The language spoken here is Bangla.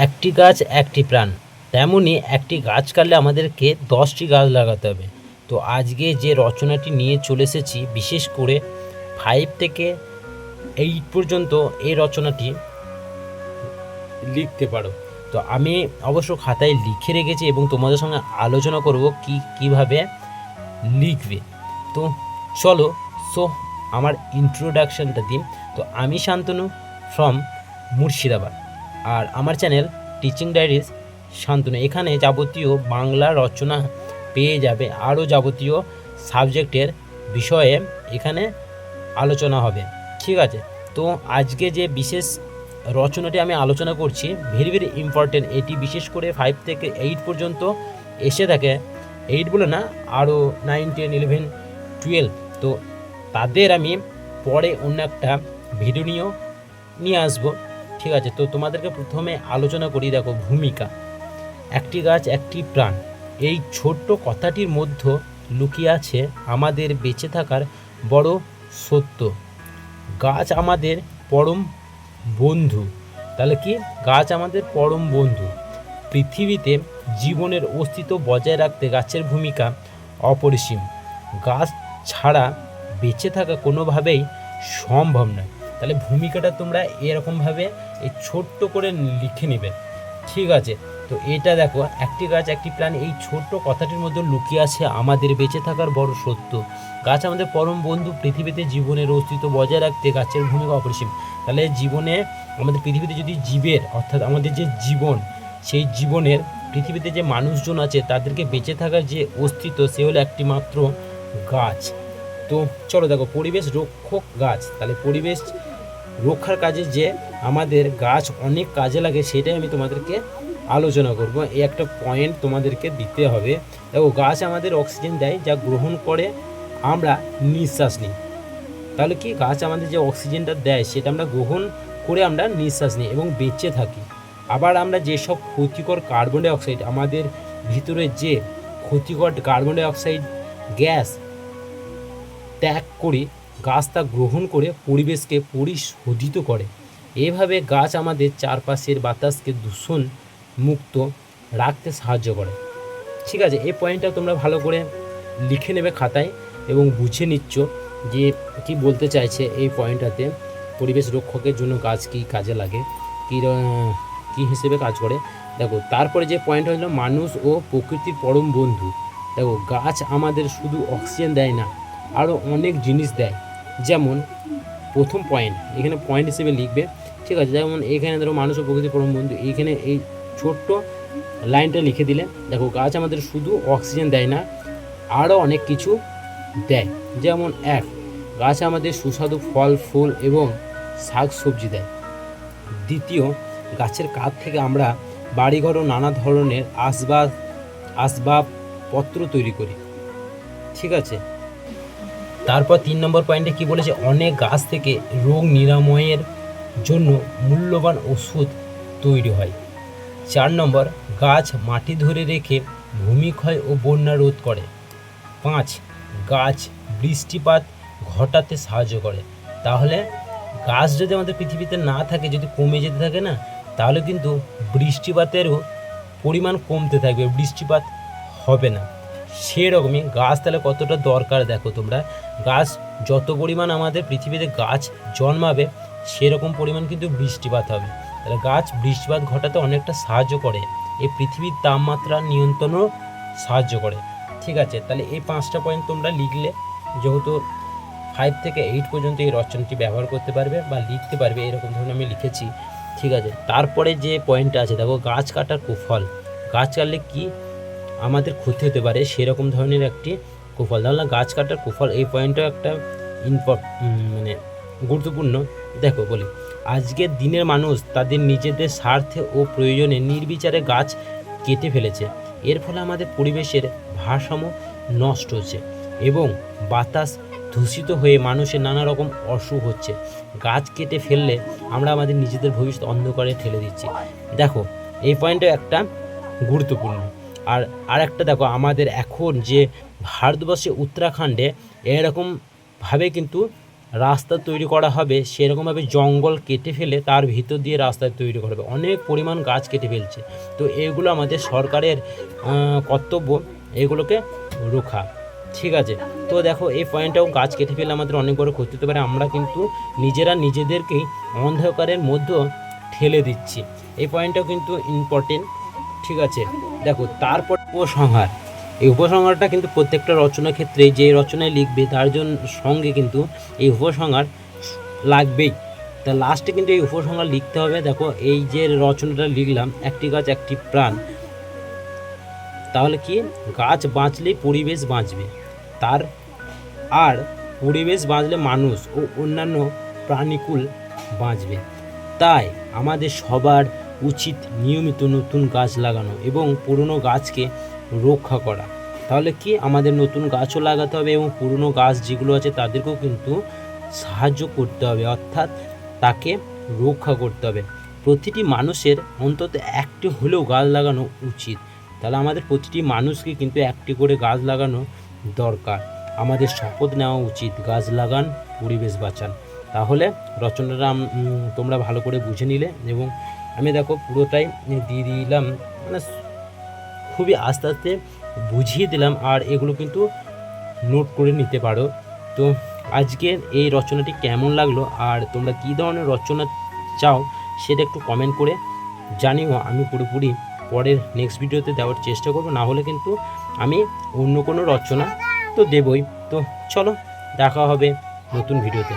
একটি গাছ একটি প্রাণ, তেমনই একটি গাছ কাটলে আমাদেরকে 10টি গাছ লাগাতে হবে। তো আজকে যে রচনাটি নিয়ে চলে এসেছি, বিশেষ করে 5 থেকে 8 পর্যন্ত এই রচনাটি লিখতে পারো। তো আমি অবশ্য খাতায় লিখে রেখেছি এবং তোমাদের সঙ্গে আলোচনা করব কিভাবে লিখবে। তো চলো, সো আমার ইন্ট্রোডাকশানটা দিই। তো আমি শান্তনু ফ্রম মুর্শিদাবাদ, আর আমার চ্যানেল টিচিং ডায়েরিজ শান্তনু। এখানে যাবতীয় বাংলা রচনা পেয়ে যাবে, আরও যাবতীয় সাবজেক্টের বিষয়ে এখানে আলোচনা হবে। ঠিক আছে, তো আজকে যে বিশেষ রচনাটি আমি আলোচনা করছি, ভেরি ভেরি ইম্পর্টেন্ট। এটি বিশেষ করে 5 থেকে 8 পর্যন্ত এসে থাকে। 8 বলে না, আরও 9, 10, 11, 12। তো তাদের আমি পরে অন্য একটা ভিডিও নিয়ে আসবো। ঠিক আছে, তো তোমাদেরকে প্রথমে আলোচনা করি। দেখো, ভূমিকা। একটি গাছ একটি প্রাণ, এই ছোট্ট কথাটির মধ্যে লুকিয়ে আছে আমাদের বেঁচে থাকার বড় সত্য। গাছ আমাদের পরম বন্ধু। তাহলে কি, গাছ আমাদের পরম বন্ধু। পৃথিবীতে জীবনের অস্তিত্ব বজায় রাখতে গাছের ভূমিকা অপরিসীম। গাছ ছাড়া বেঁচে থাকা কোনোভাবেই সম্ভব নয়। তাহলে ভূমিকাটা তোমরা এরকমভাবে এই ছোট্ট করে লিখে নেবে। ঠিক আছে, তো এটা দেখো, একটি গাছ একটি প্রাণ, এই ছোট্ট কথাটির মধ্যে লুকিয়ে আছে আমাদের বেঁচে থাকার বড় সত্য। গাছ আমাদের পরম বন্ধু। পৃথিবীতে জীবনের অস্তিত্ব বজায় রাখতে গাছের ভূমিকা অপরিসীম। তাহলে জীবনে, আমাদের পৃথিবীতে যদি জীবের, অর্থাৎ আমাদের যে জীবন, সেই জীবনের, পৃথিবীতে যে মানুষজন আছে তাদেরকে বেঁচে থাকার যে অস্তিত্ব, সে হলো একটি মাত্র গাছ। তো চলো দেখো, পরিবেশ রক্ষক গাছ। তাহলে পরিবেশ রক্ষার কাজে যে আমাদের গাছ অনেক কাজে লাগে, সেটাই আমি তোমাদেরকে আলোচনা করব। এই একটা পয়েন্ট তোমাদেরকে দিতে হবে। দেখো, গাছ আমাদের অক্সিজেন দেয়, যা গ্রহণ করে আমরা নিঃশ্বাস নিই। তাহলে কি, গাছ আমাদের যে অক্সিজেনটা দেয় সেটা আমরা গ্রহণ করে আমরা নিঃশ্বাস নিই এবং বেঁচে থাকি। আবার আমরা যেসব ক্ষতিকর কার্বন ডাই অক্সাইড, আমাদের ভিতরে যে ক্ষতিকর কার্বন ডাই অক্সাইড গ্যাস ত্যাগ করি, গাছ তা গ্রহণ করে পরিবেশকে পরিশোধিত করে। এভাবে গাছ আমাদের চারপাশের বাতাসকে দূষণ মুক্ত রাখতে সাহায্য করে। ঠিক আছে, এই পয়েন্টটা তোমরা ভালো করে লিখে নেবে খাতায় এবং বুঝে নিচ্ছ যে কি বলতে চাইছে এই পয়েন্টটাতে। পরিবেশ রক্ষকের জন্য গাছ কী কাজে লাগে, কী হিসেবে কাজ করে। দেখো, তারপরে যে পয়েন্ট হলো মানুষ ও প্রকৃতির পরম বন্ধু। দেখো, গাছ আমাদের শুধু অক্সিজেন দেয় না, আরও অনেক জিনিস দেয়। যেমন প্রথম পয়েন্ট, এখানে পয়েন্ট হিসেবে লিখবে। ঠিক আছে, যেমন এখানে ধরো মানুষ ও প্রকৃতির পরম বন্ধু, এইখানে এই ছোট্ট লাইনটা লিখে দিলে, দেখো, গাছ আমাদের শুধু অক্সিজেন দেয় না, আরও অনেক কিছু দেয়। যেমন গাছ আমাদের সুস্বাদু ফল ফুল এবং শাক সবজি দেয়। দ্বিতীয়, গাছের কাঠ থেকে আমরা বাড়িঘর ও নানা ধরনের আসবাবপত্র তৈরি করি। ঠিক আছে, তারপর 3 নম্বর পয়েন্টে কি বলেছে, অনেক গাছ থেকে রোগ নিরাময়ের জন্য মূল্যবান ওষুধ তৈরি হয়। 4 নম্বর, গাছ মাটি ধরে রেখে ভূমিক্ষয় ও বন্যা রোধ করে। 5, গাছ বৃষ্টিপাত ঘটাতে সাহায্য করে। তাহলে গাছ যদি আমাদের পৃথিবীতে না থাকে, যদি কমে যেতে থাকে না, তাহলে কিন্তু বৃষ্টিপাতেরও পরিমাণ কমতে থাকবে, বৃষ্টিপাত হবে না। সেরকমই গাছ তাহলে কতটা দরকার দেখো তোমরা। গাছ যত পরিমাণ আমাদের পৃথিবীতে গাছ জন্মাবে, সেরকম পরিমাণ কিন্তু বৃষ্টিপাত হবে। তাহলে গাছ বৃষ্টিপাত ঘটাতে অনেকটা সাহায্য করে, এই পৃথিবীর তাপমাত্রা নিয়ন্ত্রণও সাহায্য করে। ঠিক আছে, তাহলে এই 5টা পয়েন্ট তোমরা লিখলে, যেহেতু 5 থেকে 8 পর্যন্ত এই রচনাটি ব্যবহার করতে পারবে বা লিখতে পারবে, এরকম ধরনের আমি লিখেছি। ঠিক আছে, তারপরে যে পয়েন্টটা আছে, দেখো, গাছ কাটার কুফল। গাছ কাটলে কি আমাদের ক্ষতি হতে পারে, সেরকম ধরনের একটি কুফল। তাহলে গাছ কাটার কুফল, এই পয়েন্টটাও একটা মানে গুরুত্বপূর্ণ। দেখো বলি, আজকের দিনের মানুষ তাদের নিজেদের স্বার্থে ও প্রয়োজনে নির্বিচারে গাছ কেটে ফেলেছে। এর ফলে আমাদের পরিবেশের ভারসাম্য নষ্ট হচ্ছে এবং বাতাস দূষিত হয়ে মানুষের নানা রকম অসুখ হচ্ছে। গাছ কেটে ফেললে আমরা আমাদের নিজেদের ভবিষ্যৎ অন্ধকারে ঠেলে দিচ্ছি। দেখো, এই পয়েন্টটা একটা গুরুত্বপূর্ণ। আর একটা দেখো, আমাদের এখন যে ভারতবর্ষে উত্তরাখণ্ডে এরকমভাবে কিন্তু রাস্তা তৈরি করা হবে সেরকমভাবে জঙ্গল কেটে ফেলে তার ভিতর দিয়ে রাস্তা তৈরি করা হবে, অনেক পরিমাণ গাছ কেটে ফেলছে। তো এগুলো আমাদের সরকারের কর্তব্য এগুলোকে রোখা, ঠিক আছে। তো দেখো এই পয়েন্টটাও, গাছ কেটে ফেলে আমাদের অনেক বড় ক্ষতি হতে পারে, আমরা কিন্তু নিজেরা নিজেদেরকেই অন্ধকারের মধ্যে ঠেলে দিচ্ছি, এই পয়েন্টটাও কিন্তু ইম্পর্টেন্ট, ঠিক আছে। দেখো তারপর উপসংহার, এই উপসংহারটা কিন্তু প্রত্যেকটা রচনার ক্ষেত্রে যে রচনায় লিখবে তার জন্য সঙ্গে কিন্তু এই উপসংহার লাগবেই। তা লাস্টে কিন্তু এই উপসংহার লিখতে হবে। দেখো এই যে রচনাটা লিখলাম, একটি গাছ একটি প্রাণ, তাহলে কি, গাছ বাঁচলে পরিবেশ বাঁচবে, তার আর পরিবেশ বাঁচলে মানুষ ও অন্যান্য প্রাণীকুল বাঁচবে। তাই আমাদের সবার উচিত নিয়মিত নতুন গাছ লাগানো এবং পুরনো গাছকে রক্ষা করা। তাহলে কি, আমাদের নতুন গাছও লাগাতে হবে এবং পুরনো গাছ যেগুলো আছে তাদেরকেও কিন্তু সাহায্য করতে হবে, অর্থাৎ তাকে রক্ষা করতে হবে। প্রতিটি মানুষের অন্তত একটি হলেও গাছ লাগানো উচিত। তাহলে আমাদের প্রতিটি মানুষকে কিন্তু একটি করে গাছ লাগানো দরকার। আমাদের শপথ নেওয়া উচিত, গাছ লাগান, পরিবেশ বাঁচান। তাহলে রচনাটা তোমরা ভালো করে বুঝে নিলে, এবং আমি দেখো পুরোটাই দিয়ে দিলাম, মানে খুবই আস্তে আস্তে বুঝিয়ে দিলাম, আর এগুলো কিন্তু নোট করে নিতে পারো। তো আজকের এই রচনাটি কেমন লাগলো আর তোমরা কী ধরনের রচনা চাও সেটা একটু কমেন্ট করে জানিও। আমি পুরোপুরি পরের নেক্সট ভিডিওতে দেওয়ার চেষ্টা করব, না হলে কিন্তু আমি অন্য কোনো রচনা তো দেবই। তো চলো, দেখা হবে নতুন ভিডিওতে।